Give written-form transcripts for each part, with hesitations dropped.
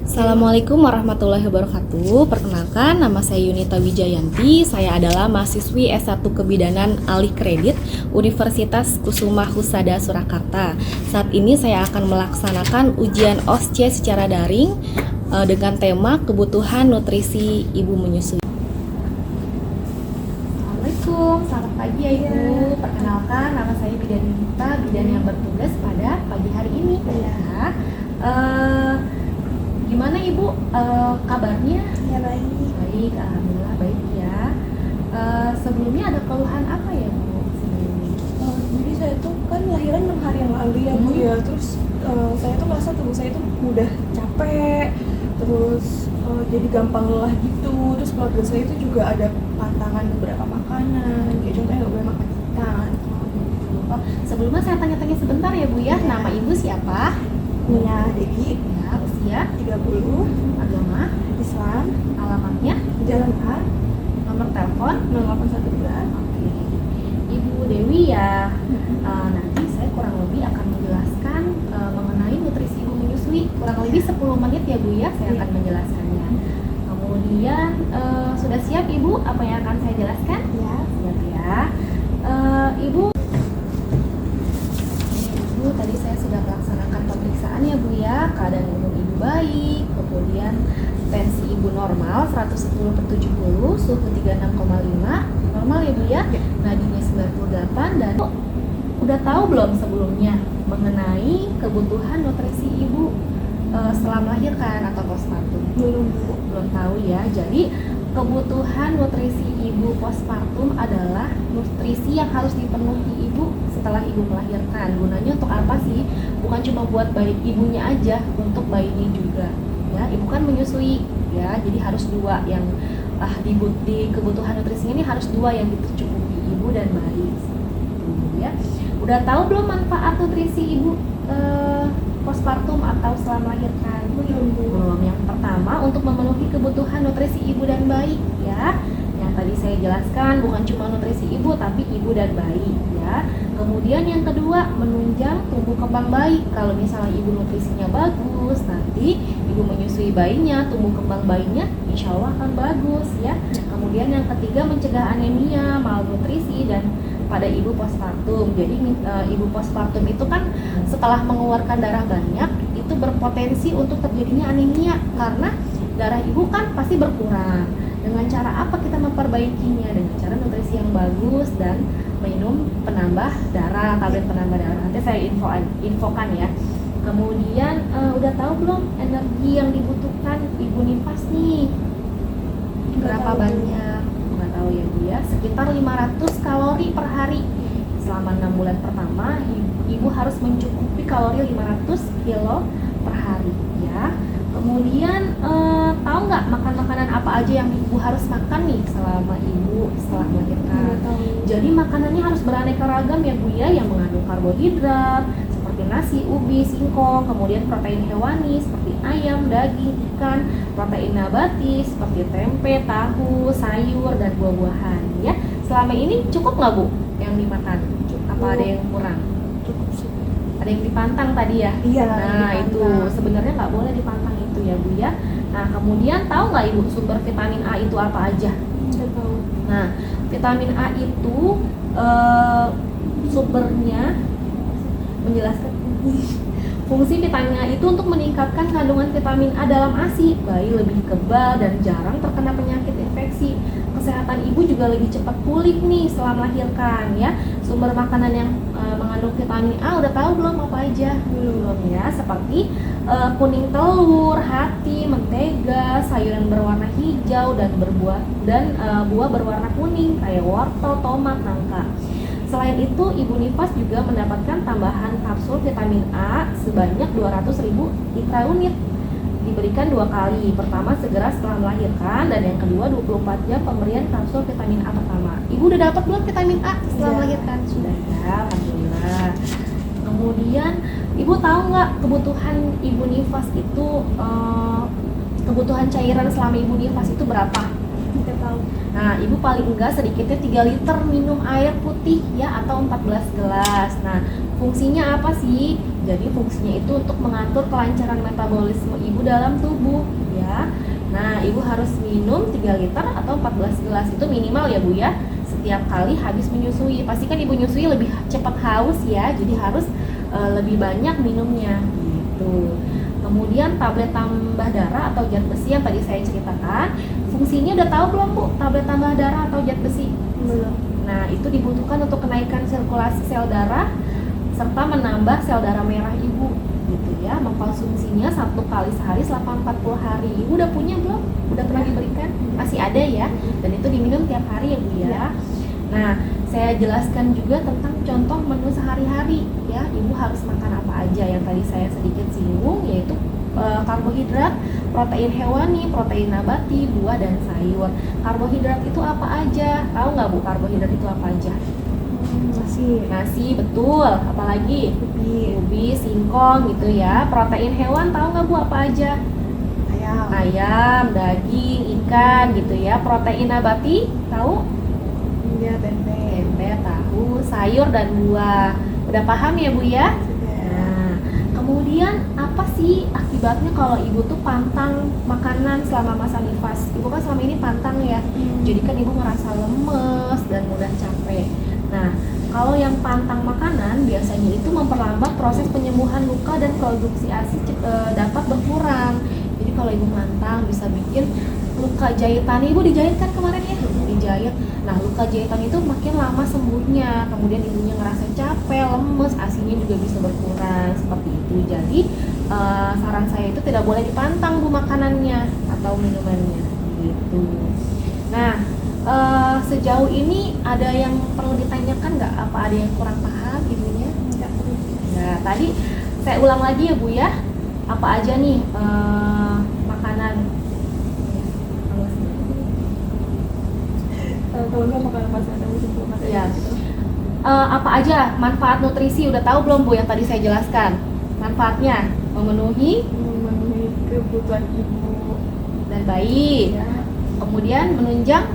Assalamualaikum warahmatullahi wabarakatuh. Perkenalkan, nama saya Yunita Wijayanti. Saya adalah mahasiswi S1 Kebidanan Alih Kredit Universitas Kusuma Husada Surakarta. Saat ini saya akan melaksanakan ujian OSCE secara daring dengan tema kebutuhan nutrisi ibu menyusui. Assalamualaikum, selamat pagi ya Ibu. Perkenalkan, nama saya Bidan Yunita, bidan yang bertugas pada pagi hari ini. Ya. Gimana Ibu kabarnya? Ya baik. Baik, alhamdulillah baik ya. Sebelumnya ada keluhan apa ya Bu? Jadi saya tuh kan lahiran 6 hari yang lalu ya Bu ya. Terus saya tuh merasa tubuh saya tuh mudah capek. Terus jadi gampang lelah gitu. Terus keluarga saya itu juga ada pantangan beberapa makanan. Kayak contohnya nggak boleh makan ikan. Oh, sebelumnya saya tanya-tanya sebentar ya Bu ya. Nama Ibu siapa? Nia Dedi, Ya, usia, 30, agama, Islam, alamatnya, Jalan A, nomor telepon. 0812. Oke. Ibu Dewi ya. Nanti saya kurang lebih akan menjelaskan mengenai nutrisi ibu menyusui. Kurang lebih 10 menit ya Bu ya, saya akan menjelaskannya. Kemudian sudah siap Ibu apa yang akan saya jelaskan? Ya. Siap ya. Ibu tadi saya sudah melaksanakan pemeriksaan ya Bu ya. Keadaan umum Ibu baik, kemudian tensi Ibu normal 110/70, suhu 36,5 normal ya Bu ya. Nadinya 98 dan udah tahu belum sebelumnya mengenai kebutuhan nutrisi Ibu setelah melahirkan atau postpartum? Belum Bu. Belum tahu ya. Jadi kebutuhan nutrisi ibu postpartum adalah nutrisi yang harus dipenuhi ibu setelah ibu melahirkan. Gunanya untuk apa sih? Bukan cuma buat bayi ibunya aja, untuk bayinya juga. Ya, ibu kan menyusui, ya. Jadi harus dua yang di kebutuhan nutrisinya ini harus dua yang dicukupi ibu dan bayi. Gitu, ya. Udah tahu belum manfaat nutrisi ibu postpartum atau setelah melahirkan? Belum. Yang pertama, untuk memenuhi kebutuhan nutrisi ibu dan bayi ya. Yang tadi saya jelaskan bukan cuma nutrisi ibu tapi ibu dan bayi ya. Kemudian yang kedua, menunjang tumbuh kembang bayi. Kalau misalnya ibu nutrisinya bagus, nanti ibu menyusui bayinya, tumbuh kembang bayinya insya Allah akan bagus ya. Kemudian yang ketiga, mencegah anemia, malnutrisi dan pada ibu postpartum. Jadi ibu postpartum itu kan setelah mengeluarkan darah banyak itu berpotensi untuk terjadinya anemia karena darah ibu kan pasti berkurang. Dengan cara apa kita memperbaikinya? Dengan cara nutrisi yang bagus dan minum penambah darah, tablet penambah darah. Nanti saya infokan ya. Kemudian udah tahu belum energi yang dibutuhkan ibu nifas nih? Berapa banyak? Nggak tahu ya Bu ya. Sekitar 500 kalori per hari. Selama 6 bulan pertama ibu harus mencukupi kalori 500 kilo per hari ya. Kemudian tahu nggak makan makanan apa aja yang ibu harus makan nih selama ibu setelah melahirkan? Jadi makanannya harus beraneka ragam ya Bu ya, yang mengandung karbohidrat seperti nasi, ubi, singkong, kemudian protein hewani seperti ayam, daging, ikan, protein nabati seperti tempe, tahu, sayur dan buah-buahan ya. Selama ini cukup nggak Bu yang dimakan? Apa ada yang kurang? Cukup sih. Ada yang dipantang tadi ya? Iya. Nah dipantang. itu sebenarnya nggak boleh dipantang itu ya Bu ya. Nah kemudian tahu nggak Ibu sumber vitamin A itu apa aja? Tidak tahu. Nah vitamin A itu sumbernya menjelaskan fungsi vitamin A itu untuk meningkatkan kandungan vitamin A dalam ASI. Bayi lebih kebal dan jarang terkena penyakit infeksi. Kesehatan ibu juga lebih cepat pulih nih setelah melahirkan ya. Sumber makanan yang mengandung vitamin A udah tahu belum apa aja? Belum ya. Seperti kuning telur, hati, mentega, sayuran berwarna hijau dan buah berwarna kuning kayak wortel, tomat, nangka. Selain itu, ibu nifas juga mendapatkan tambahan kapsul vitamin A sebanyak 200.000 intraunit. Diberikan 2 kali. Pertama segera setelah melahirkan dan yang kedua 24 jam pemberian kapsul vitamin A pertama. Ibu udah dapat belum vitamin A setelah melahirkan? Sudah ya, alhamdulillah. Kemudian, ibu tahu nggak kebutuhan ibu nifas itu kebutuhan cairan selama ibu nifas itu berapa? Tidak tahu. Nah, ibu paling enggak sedikitnya 3 liter minum air putih ya atau 14 gelas. Nah, fungsinya apa sih? Jadi fungsinya itu untuk mengatur kelancaran metabolisme ibu dalam tubuh. Nah, ibu harus minum 3 liter atau 14 gelas itu minimal ya Bu ya. Setiap kali habis menyusui. Pastikan ibu nyusui lebih cepat haus ya. Jadi harus lebih banyak minumnya gitu. Kemudian tablet tambah darah atau zat besi yang tadi saya ceritakan, fungsinya udah tahu belum Bu? Tablet tambah darah atau zat besi? Belum. Nah, itu dibutuhkan untuk kenaikan sirkulasi sel darah serta menambah sel darah merah ibu gitu ya. Mengkonsumsinya 1 kali sehari selama 40 hari. Ibu udah punya belum? Udah pernah diberikan? Masih ada ya? Dan itu diminum tiap hari ya Bu ya. Nah, saya jelaskan juga tentang contoh menu sehari-hari ya. Ibu harus makan apa aja yang tadi saya sedikit singgung, yaitu karbohidrat, protein hewani, protein nabati, buah dan sayur. Karbohidrat itu apa aja? Tahu nggak Bu karbohidrat itu apa aja? Nasi betul. Apalagi? Ubi, singkong gitu ya. Protein hewan tahu nggak Bu apa aja? Ayam, daging, ikan gitu ya. Protein nabati tahu? Iya, tempe, tahu, sayur dan buah. Udah paham ya Bu ya? Nah, kemudian apa sih akibatnya kalau ibu tuh pantang makanan selama masa nifas? Ibu kan selama ini pantang ya. Jadi kan ibu ngerasa lemes dan mudah capek. Nah, kalau yang pantang makanan biasanya itu memperlambat proses penyembuhan luka dan produksi ASI dapat berkurang. Jadi kalau ibu pantang bisa bikin luka jahitan. Ibu dijahit kan kemarin ya? Dijahit. Nah, luka jahitan itu makin lama sembuhnya. Kemudian ibunya ngerasa capek, lemes, ASI-nya juga bisa berkurang seperti itu. Jadi saran saya itu tidak boleh dipantang Bu makanannya atau minumannya gitu. Nah, sejauh ini ada yang perlu ditanyakan nggak? Apa ada yang kurang paham ibunya? Enggak perlu. Nah, tadi saya ulang lagi ya Bu ya. Apa aja nih makanan? Kalau nggak makan pas ada musim makan Ya. Apa aja manfaat nutrisi udah tahu belum Bu yang tadi saya jelaskan? Manfaatnya memenuhi kebutuhan ibu dan bayi. ya, Kemudian menunjang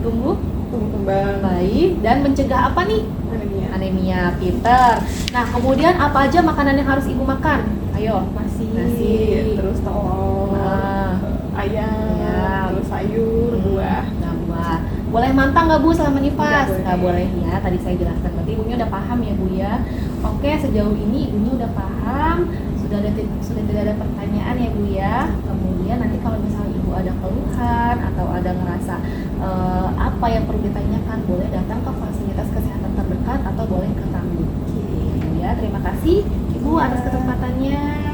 tumbuh kembang bayi dan mencegah apa nih? anemia. Anemia, pinter. Nah, kemudian apa aja makanan yang harus ibu makan? Ayo. Nasi, Terus telur, ayam, Ayam. terus sayur, buah. Nah, buah. Boleh mantang nggak Bu selama nifas? Nggak Nggak boleh ya. Tadi saya jelaskan. Berarti ibunya udah paham ya Bu ya. Oke, sejauh ini ibunya udah paham. Sudah tidak ada pertanyaan ya Bu ya. Kemudian nanti kalau misalnya ibu ada keluhan atau ada ngerasa apa yang perlu ditanyakan, boleh datang ke fasilitas kesehatan terdekat atau boleh ke Tambu. Ya, terima kasih Ibu atas kesempatannya.